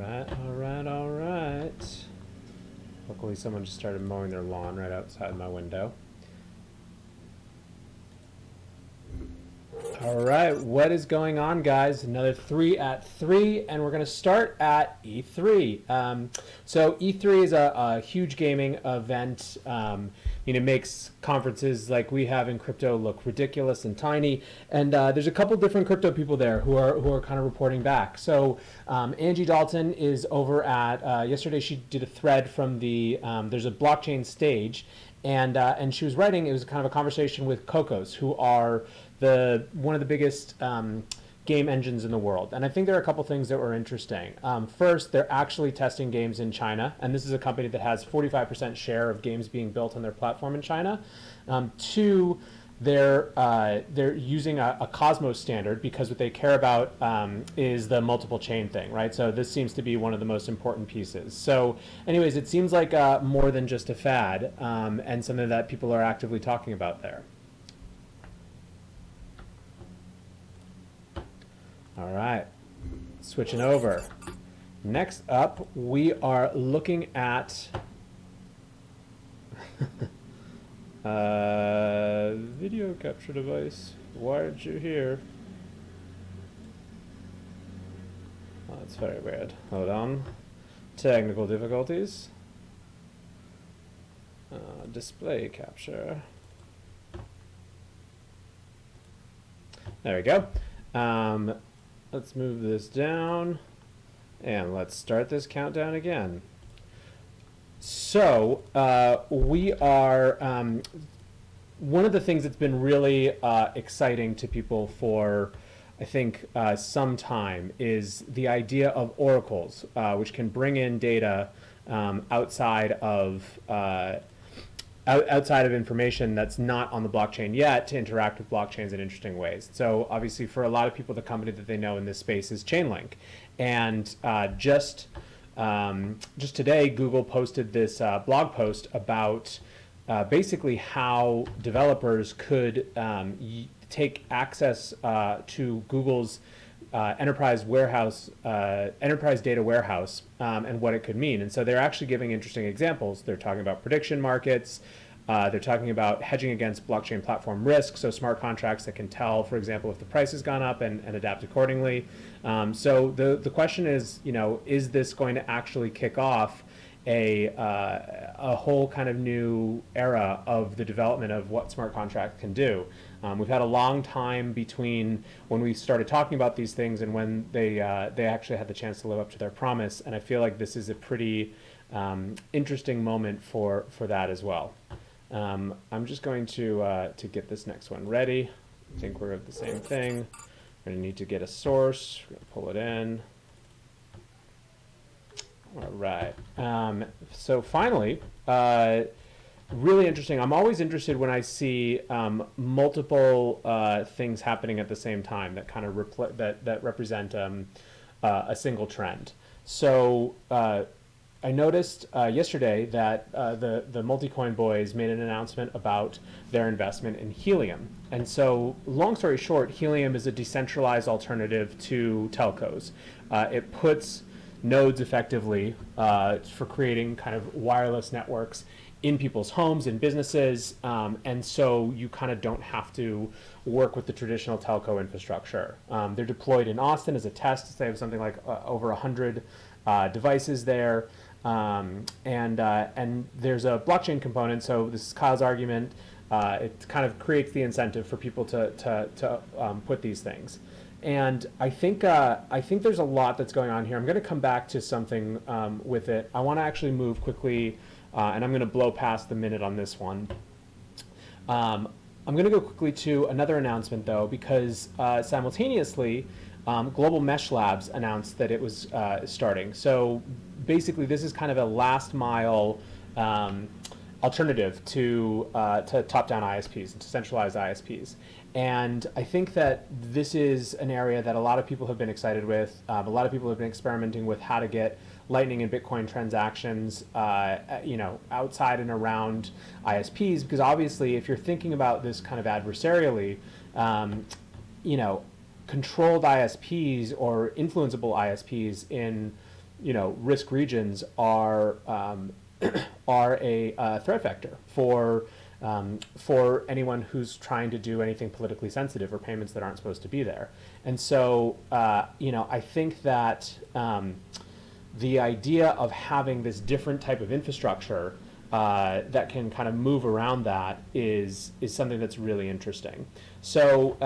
All right. Luckily, someone just started mowing their lawn right outside my window. All right, what is going on, guys? Another 3 at 3, and we're going to start at E3. So E3 is a huge gaming event. It makes conferences like we have in crypto look ridiculous and tiny. And there's a couple different crypto people there who are kind of reporting back. So Angie Dalton is over at yesterday. She did a thread from the there's a blockchain stage. And she was writing. It was kind of a conversation with Telcos, who are one of the biggest game engines in the world. And I think there are a couple things that were interesting. First, they're actually testing games in China, and this is a company that has 45% share of games being built on their platform in China. Two, they're using a Cosmos standard because what they care about is the multiple chain thing, right? So this seems to be one of the most important pieces. So anyways, it seems like more than just a fad and something that people are actively talking about there. All right, switching over. Next up, we are looking at video capture device. Why aren't you here? Oh, that's very weird. Hold on. Technical difficulties. Display capture. There we go. Let's move this down and let's start this countdown again. So we are one of the things that's been really exciting to people for I think some time is the idea of oracles, which can bring in data outside of information that's not on the blockchain yet to interact with blockchains in interesting ways. So obviously for a lot of people, the company that they know in this space is Chainlink. And just today, Google posted this blog post about basically how developers could take access to Google's enterprise data warehouse and what it could mean. And so they're actually giving interesting examples. They're talking about prediction markets. They're talking about hedging against blockchain platform risk, so smart contracts that can tell, for example, if the price has gone up and adapt accordingly. So the question is, is this going to actually kick off a whole kind of new era of the development of what smart contracts can do? We've had a long time between when we started talking about these things and when they actually had the chance to live up to their promise, and I feel like this is a pretty interesting moment for that as well. I'm just going to get this next one ready. I think we're at the same thing. We're going to need to get a source. We're going to pull it in. All right. So finally, really interesting. I'm always interested when I see multiple things happening at the same time that kind of that represent a single trend. So I noticed yesterday that the Multicoin boys made an announcement about their investment in Helium. And so, long story short, Helium is a decentralized alternative to telcos. It puts nodes effectively for creating kind of wireless networks in people's homes and businesses, and so you kind of don't have to work with the traditional telco infrastructure. They're deployed in Austin as a test. They have something like over 100 devices there. And there's a blockchain component, so this is Kyle's argument. It kind of creates the incentive for people to put these things. And I think there's a lot that's going on here. I'm going to come back to something with it. I want to actually move quickly, and I'm going to blow past the minute on this one. I'm going to go quickly to another announcement, though, because simultaneously, Global Mesh Labs announced that it was starting. So basically, this is kind of a last mile alternative to top-down ISPs and to centralized ISPs. And I think that this is an area that a lot of people have been excited with. A lot of people have been experimenting with how to get Lightning and Bitcoin transactions, outside and around ISPs, because obviously, if you're thinking about this kind of adversarially, controlled ISPs or influenceable ISPs in risk regions are are a threat vector for anyone who's trying to do anything politically sensitive or payments that aren't supposed to be there. And so, I think that the idea of having this different type of infrastructure that can kind of move around that is something that's really interesting. So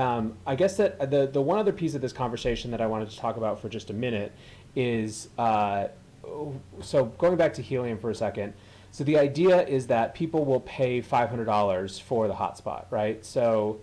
I guess that the one other piece of this conversation that I wanted to talk about for just a minute is, so going back to helium for a second. So the idea is that people will pay $500 for the hotspot, right? So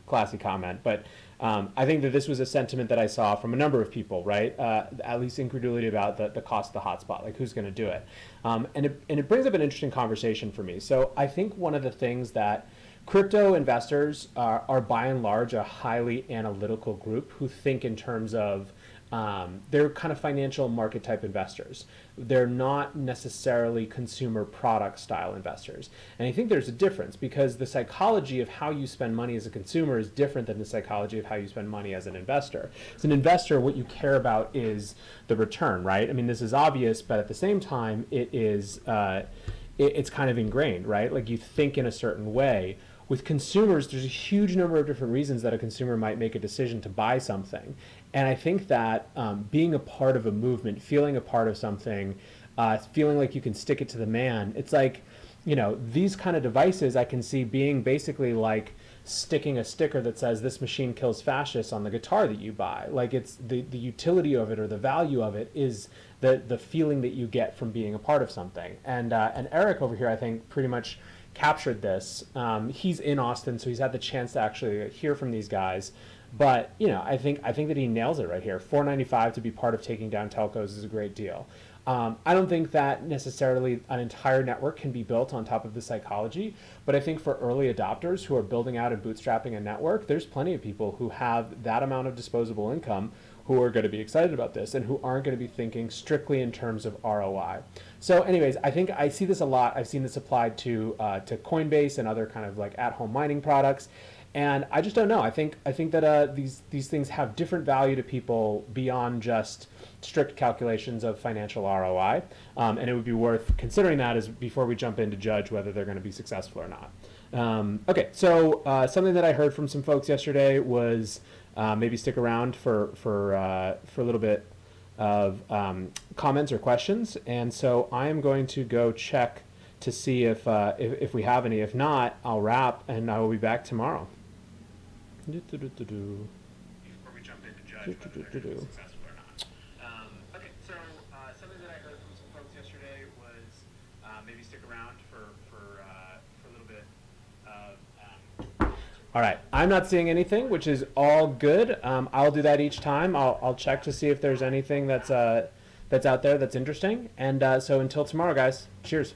classy comment, but I think that this was a sentiment that I saw from a number of people, right? At least incredulity about the cost of the hotspot, like who's going to do it. And it brings up an interesting conversation for me. So I think one of the things that crypto investors are by and large a highly analytical group who think in terms of they're kind of financial market type investors. They're not necessarily consumer product style investors. And I think there's a difference because the psychology of how you spend money as a consumer is different than the psychology of how you spend money as an investor. As an investor, what you care about is the return, right? I mean, this is obvious, but at the same time, it's kind of ingrained, right? Like you think in a certain way. With consumers, there's a huge number of different reasons that a consumer might make a decision to buy something. And I think that being a part of a movement, feeling a part of something, feeling like you can stick it to the man, it's like, these kind of devices I can see being basically like sticking a sticker that says this machine kills fascists on the guitar that you buy. Like it's the utility of it or the value of it is the feeling that you get from being a part of something. And Eric over here, I think, pretty much captured this. He's in Austin, so he's had the chance to actually hear from these guys. But I think that he nails it right here. $4.95 to be part of taking down telcos is a great deal. I don't think that necessarily an entire network can be built on top of the psychology, but I think for early adopters who are building out and bootstrapping a network, there's plenty of people who have that amount of disposable income who are going to be excited about this and who aren't going to be thinking strictly in terms of ROI. So anyways, I think I see this a lot. I've seen this applied to Coinbase and other kind of like at-home mining products. And I just don't know. I think that these things have different value to people beyond just strict calculations of financial ROI, and it would be worth considering that as before we jump in to judge whether they're going to be successful or not. Okay, so something that I heard from some folks yesterday was maybe stick around for a little bit of comments or questions, and so I am going to go check to see if we have any. If not, I'll wrap and I will be back tomorrow. Before we jump into judge whether they're going to be successful or not. Okay, so something that I heard from some folks yesterday was maybe stick around for a little bit of. All right, I'm not seeing anything, which is all good. I'll do that each time. I'll check to see if there's anything that's out there that's interesting. And so until tomorrow, guys. Cheers.